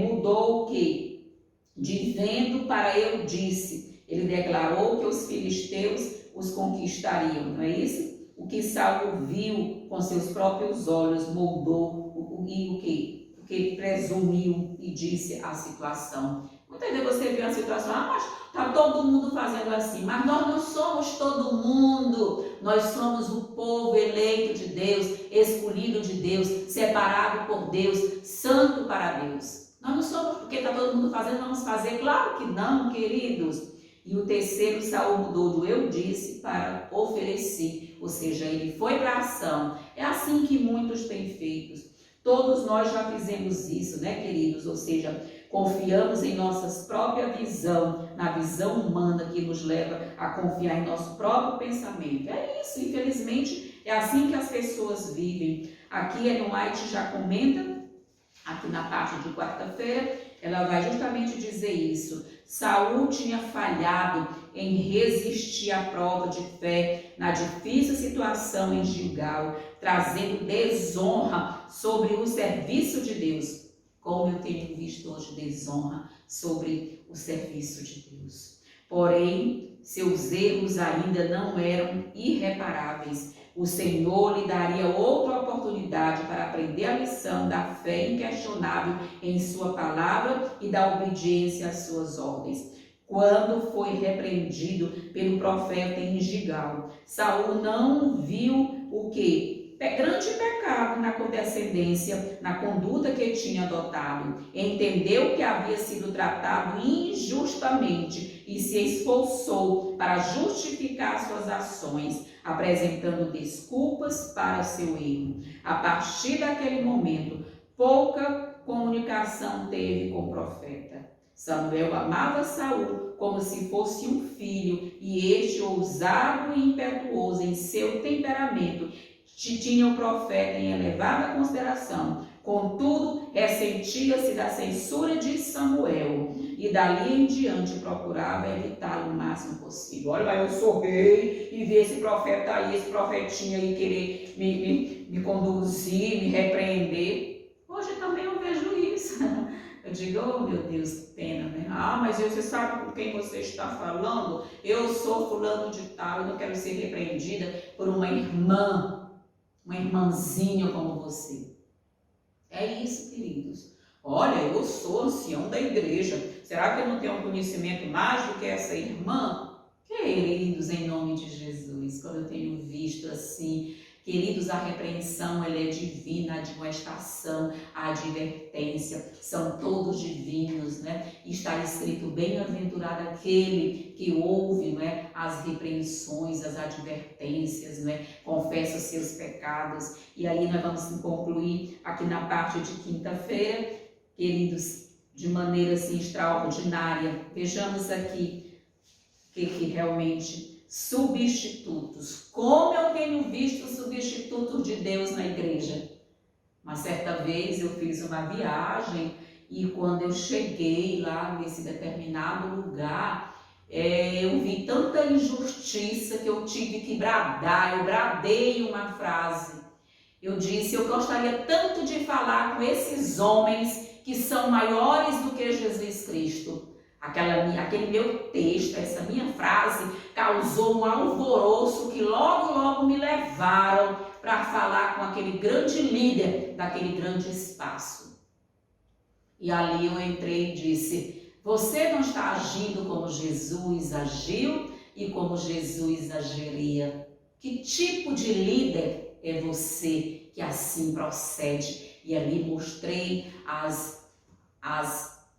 mudou o quê? De vendo para eu disse. Ele declarou que os filisteus os conquistariam, não é isso? O que Saul viu com seus próprios olhos moldou e o quê? O que presumiu e disse a situação. Muitas vezes você vê uma situação, mas está todo mundo fazendo assim, mas nós não somos todo mundo, nós somos o povo eleito de Deus, escolhido de Deus, separado por Deus, santo para Deus. Nós não somos porque está todo mundo fazendo, vamos fazer, claro que não, queridos. E o terceiro, Saul mudou do eu disse para oferecer, ou seja, ele foi para a ação. É assim que muitos têm feito. Todos nós já fizemos isso, né, queridos? Ou seja, confiamos em nossa própria visão, na visão humana que nos leva a confiar em nosso próprio pensamento. É isso, infelizmente, é assim que as pessoas vivem. Aqui Ellen White já comenta, aqui na parte de quarta-feira, ela vai justamente dizer isso. Saul tinha falhado em resistir à prova de fé na difícil situação em Gilgal, trazendo desonra sobre o serviço de Deus. Como eu tenho visto hoje desonra sobre o serviço de Deus. Porém, seus erros ainda não eram irreparáveis. O Senhor lhe daria outra oportunidade para aprender a lição da fé inquestionável em sua palavra e da obediência às suas ordens. Quando foi repreendido pelo profeta em Gilgal, Saul não viu o quê? Grande pecado na condescendência, na conduta que tinha adotado. Entendeu que havia sido tratado injustamente e se esforçou para justificar suas ações, apresentando desculpas para seu erro. A partir daquele momento, pouca comunicação teve com o profeta. Samuel amava Saul como se fosse um filho, e este, ousado e impetuoso em seu temperamento, tinha o profeta em elevada consideração. Contudo, ressentia-se da censura de Samuel e dali em diante procurava evitá-lo o máximo possível. Olha, eu sou rei e vi esse profeta aí, esse profetinha aí querer me conduzir, me repreender. Hoje também eu vejo isso. Eu digo, oh meu Deus, que pena, né? Ah, mas você sabe com quem você está falando? Eu sou fulano de tal, eu não quero ser repreendida por uma irmãzinha como você. É isso, queridos. Olha, eu sou ancião da igreja. Será que eu não tenho um conhecimento mais do que essa irmã? Queridos, em nome de Jesus, quando eu tenho visto assim, Queridos, a repreensão ela é divina, a admoestação, a advertência, são todos divinos, né? E está escrito, bem-aventurado aquele que ouve, né, as repreensões, as advertências, né? Confessa os seus pecados. E aí nós vamos concluir aqui na parte de quinta-feira, queridos, de maneira assim extraordinária. Vejamos aqui que realmente substitutos. Como eu tenho visto substitutos de Deus na igreja. Uma certa vez eu fiz uma viagem e quando eu cheguei lá nesse determinado lugar, eu vi tanta injustiça que eu tive que bradar. Eu bradei uma frase. Eu disse, eu gostaria tanto de falar com esses homens que são maiores do que Jesus Cristo. Aquele meu texto, essa minha frase, causou um alvoroço que logo me levaram para falar com aquele grande líder daquele grande espaço. E ali eu entrei e disse, você não está agindo como Jesus agiu e como Jesus agiria. Que tipo de líder é você que assim procede? E ali mostrei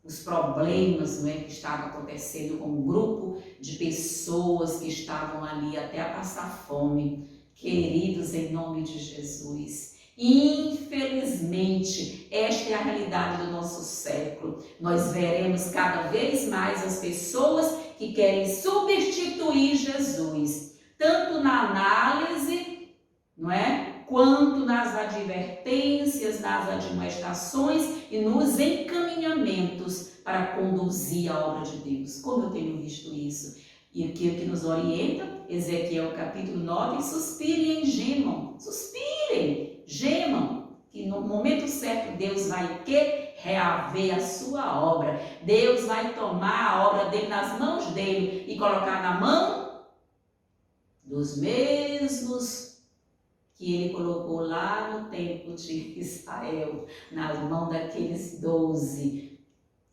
os problemas, né, que estavam acontecendo com um grupo de pessoas que estavam ali até a passar fome. Queridos, em nome de Jesus, infelizmente, esta é a realidade do nosso século. Nós veremos cada vez mais as pessoas que querem substituir Jesus, tanto na análise, não é? Quanto nas advertências, nas admoestações e nos encaminhamentos para conduzir a obra de Deus. Como eu tenho visto isso? E aqui que nos orienta, Ezequiel capítulo 9, suspirem e gemam. Suspirem, gemam, que no momento certo Deus vai reaver a sua obra. Deus vai tomar a obra dele nas mãos dele e colocar na mão dos mesmos que ele colocou lá no templo de Israel, nas mãos daqueles 12,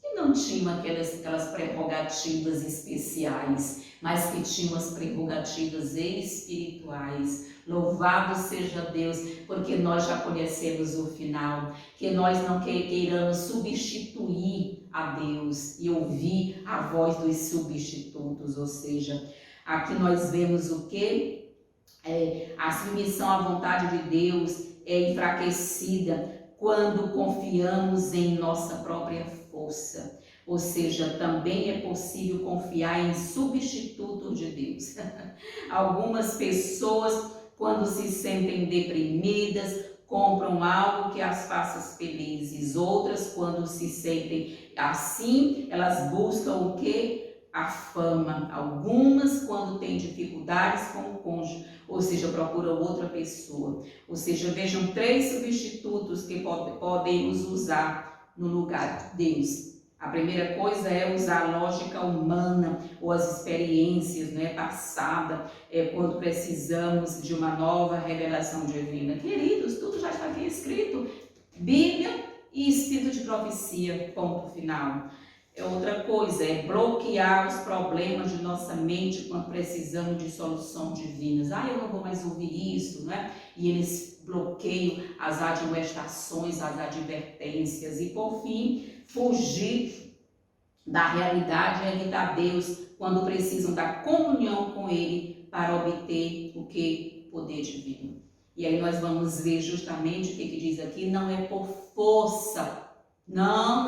que não tinham aquelas prerrogativas especiais, mas que tinham as prerrogativas espirituais. Louvado seja Deus, porque nós já conhecemos o final, que nós não queiramos substituir a Deus e ouvir a voz dos substitutos, ou seja, aqui nós vemos o quê? A submissão à vontade de Deus é enfraquecida quando confiamos em nossa própria força. Ou seja, também é possível confiar em substitutos de Deus. Algumas pessoas, quando se sentem deprimidas, compram algo que as faça felizes. Outras, quando se sentem assim, elas buscam o quê? A fama. Algumas, quando têm dificuldades com o cônjuge, ou seja, procuram outra pessoa. Ou seja, vejam 3 substitutos que podemos usar no lugar de Deus. A primeira coisa é usar a lógica humana ou as experiências, né, passadas, quando precisamos de uma nova revelação divina. Queridos, tudo já está aqui escrito. Bíblia e espírito de profecia, ponto final. Outra coisa é bloquear os problemas de nossa mente quando precisamos de soluções divinas. Eu não vou mais ouvir isso, né? E eles bloqueiam as admoestações, as advertências. E por fim, fugir da realidade e evitar Deus quando precisam da comunhão com Ele para obter o que? Poder divino. E aí nós vamos ver justamente o que diz aqui, não é por força. Não.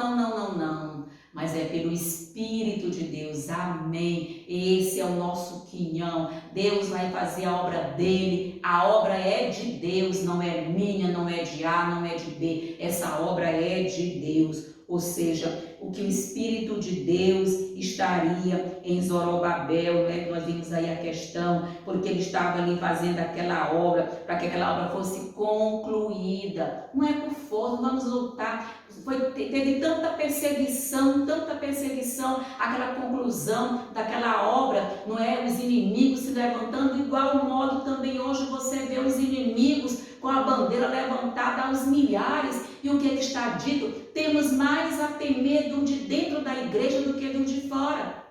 Mas é pelo Espírito de Deus, amém. Esse é o nosso quinhão. Deus vai fazer a obra dele. A obra é de Deus, não é minha, não é de A, não é de B. Essa obra é de Deus. Ou seja, o que o Espírito de Deus estaria em Zorobabel, né? Nós vimos aí a questão, porque ele estava ali fazendo aquela obra, para que aquela obra fosse concluída. Não é por força, vamos lutar. Teve tanta perseguição, aquela conclusão daquela obra, não é? Os inimigos se levantando, igual modo também hoje você vê os inimigos com a bandeira levantada aos milhares. E o que está dito? Temos mais a temer do de dentro da igreja do que do de fora.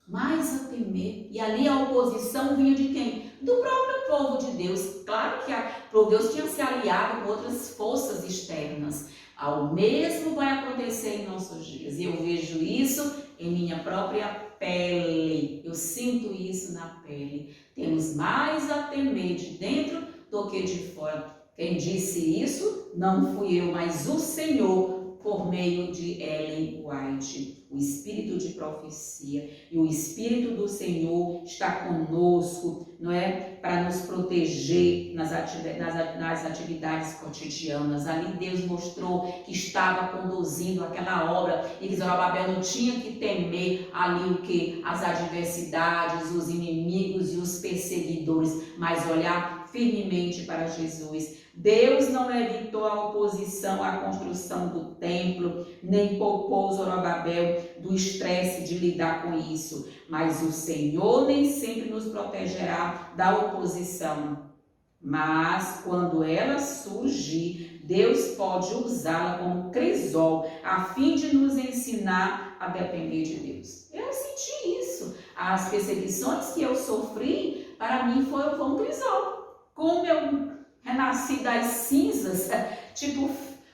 mais a temer. E ali a oposição vinha de quem? Do próprio povo de Deus. Claro que o Deus tinha se aliado com outras forças externas. O mesmo vai acontecer em nossos dias. E eu vejo isso em minha própria pele. Eu sinto isso na pele. Temos mais a temer de dentro do que de fora. Quem disse isso não fui eu, mas o Senhor, por meio de Ellen White, o espírito de profecia. E o Espírito do Senhor está conosco, não é? Para nos proteger nas atividades cotidianas. Ali Deus mostrou que estava conduzindo aquela obra e que Zorobabel não tinha que temer ali o que? As adversidades, os inimigos e os perseguidores, mas olhar firmemente para Jesus. Deus não evitou a oposição à construção do templo, nem poupou Zorobabel do estresse de lidar com isso. Mas o Senhor nem sempre nos protegerá da oposição. Mas quando ela surgir, Deus pode usá-la como crisol, a fim de nos ensinar a depender de Deus. Eu senti isso. As perseguições que eu sofri, para mim, foram um crisol. Como eu renasci das cinzas, tipo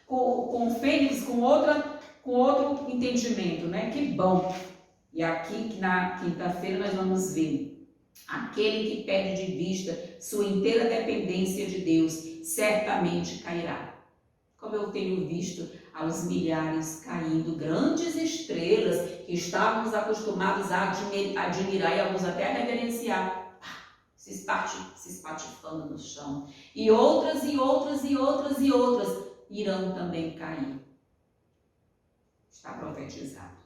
com fênix, com outro entendimento, né? Que bom! E aqui, na quinta-feira, nós vamos ver aquele que perde de vista sua inteira dependência de Deus, certamente cairá. Como eu tenho visto aos milhares caindo, grandes estrelas que estávamos acostumados a admirar e alguns até a reverenciar, se espatifando no chão. E outras irão também cair. Está profetizado.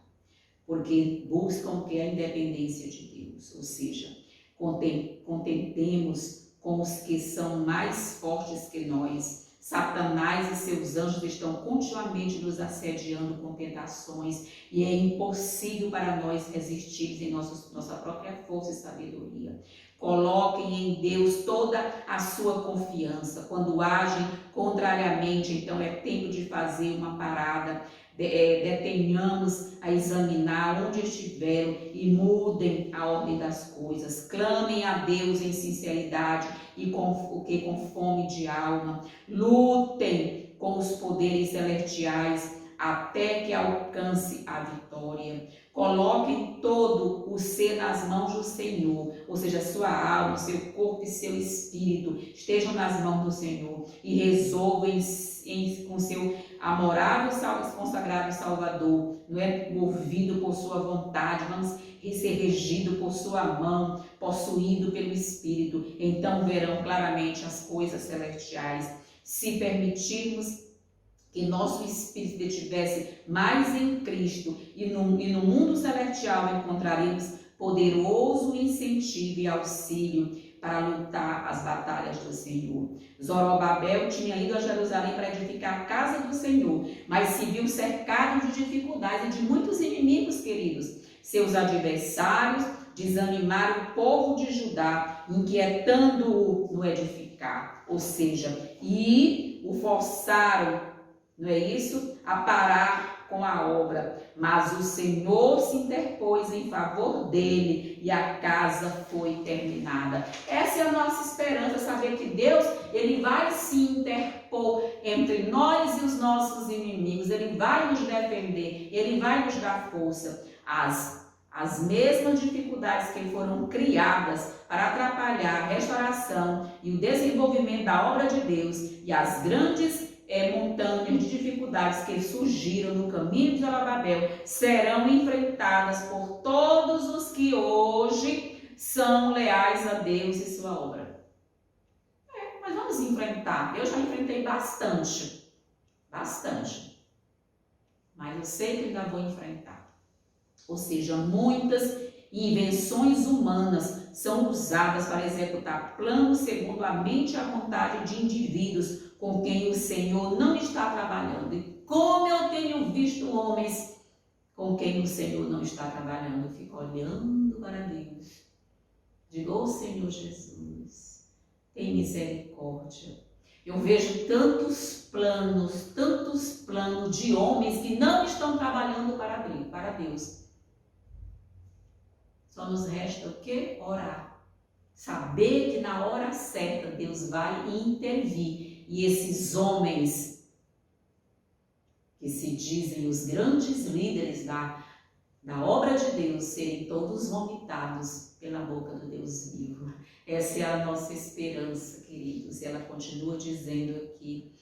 Porque buscam o que é a independência de Deus. Ou seja, contentemos com os que são mais fortes que nós. Satanás e seus anjos estão continuamente nos assediando com tentações e é impossível para nós resistirmos em nossa própria força e sabedoria. Coloquem em Deus toda a sua confiança. Quando agem contrariamente, então é tempo de fazer uma parada. Detenhamos a examinar onde estiveram e mudem a ordem das coisas. Clamem a Deus em sinceridade e com fome de alma. Lutem com os poderes celestiais até que alcance a vitória. Coloquem todo o ser nas mãos do Senhor, ou seja, sua alma, seu corpo e seu espírito estejam nas mãos do Senhor e resolvam com seu amorável consagrado Salvador, não é movido por sua vontade, vamos ser regido por sua mão, possuído pelo Espírito, então verão claramente as coisas celestiais. Se permitirmos que nosso espírito estivesse mais em Cristo e no mundo celestial encontraremos poderoso incentivo e auxílio para lutar as batalhas do Senhor. Zorobabel tinha ido a Jerusalém para edificar a casa do Senhor, mas se viu cercado de dificuldades e de muitos inimigos, queridos. Seus adversários desanimaram o povo de Judá, inquietando-o no edificar, ou seja, e o forçaram, não é isso? A parar com a obra. Mas o Senhor se interpôs em favor dele e a casa foi terminada. Essa é a nossa esperança, saber que Deus, ele vai se interpor entre nós e os nossos inimigos. Ele vai nos defender, ele vai nos dar força. As mesmas dificuldades que foram criadas para atrapalhar a restauração e o desenvolvimento da obra de Deus e as grandes montanhas de dificuldades que surgiram no caminho de Zorobabel serão enfrentadas por todos os que hoje são leais a Deus e sua obra. Mas vamos enfrentar. Eu já enfrentei bastante. Mas eu sei que ainda vou enfrentar. Ou seja, muitas invenções humanas são usadas para executar planos segundo a mente e a vontade de indivíduos com quem o Senhor não está trabalhando. E como eu tenho visto homens com quem o Senhor não está trabalhando, eu fico olhando para Deus. Digo, ô Senhor Jesus, tem misericórdia. Eu vejo tantos planos de homens que não estão trabalhando para Deus. Só nos resta o quê? Orar. Saber que na hora certa Deus vai intervir. E esses homens que se dizem os grandes líderes da obra de Deus serem todos vomitados pela boca do Deus vivo. Essa é a nossa esperança, queridos. Ela continua dizendo aqui,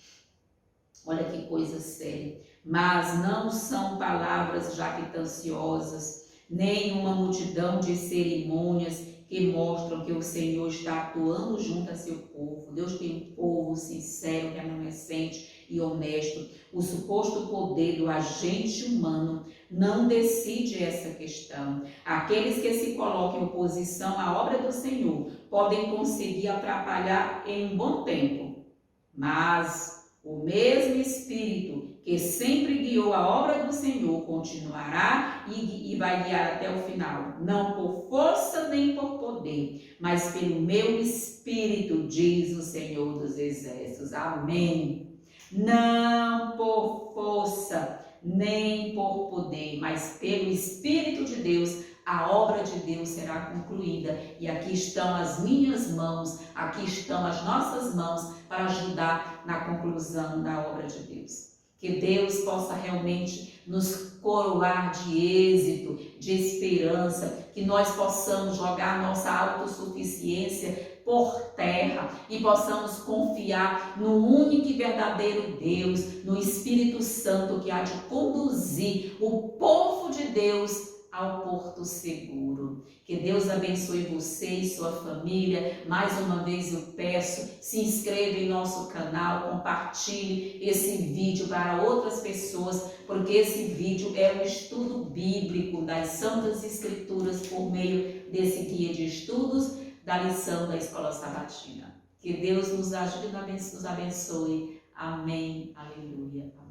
olha que coisa séria. Mas não são palavras jactanciosas, nem uma multidão de cerimônias que mostram que o Senhor está atuando junto a seu povo. Deus tem um povo sincero, remanescente e honesto. O suposto poder do agente humano não decide essa questão. Aqueles que se colocam em oposição à obra do Senhor podem conseguir atrapalhar em um bom tempo, mas o mesmo Espírito que sempre guiou a obra do Senhor continuará e vai guiar até o final, não por força nem por poder, mas pelo meu Espírito, diz o Senhor dos Exércitos. Amém. Não por força nem por poder, mas pelo Espírito de Deus, a obra de Deus será concluída. E aqui estão as minhas mãos, aqui estão as nossas mãos para ajudar na conclusão da obra de Deus. Que Deus possa realmente nos coroar de êxito, de esperança, que nós possamos jogar nossa autossuficiência por terra e possamos confiar no único e verdadeiro Deus, no Espírito Santo que há de conduzir o povo de Deus ao porto seguro. Que Deus abençoe você e sua família. Mais uma vez eu peço, se inscreva em nosso canal, compartilhe esse vídeo para outras pessoas, porque esse vídeo é um estudo bíblico das Santas Escrituras por meio desse guia de estudos da lição da Escola Sabatina. Que Deus nos ajude e nos abençoe. Amém. Aleluia.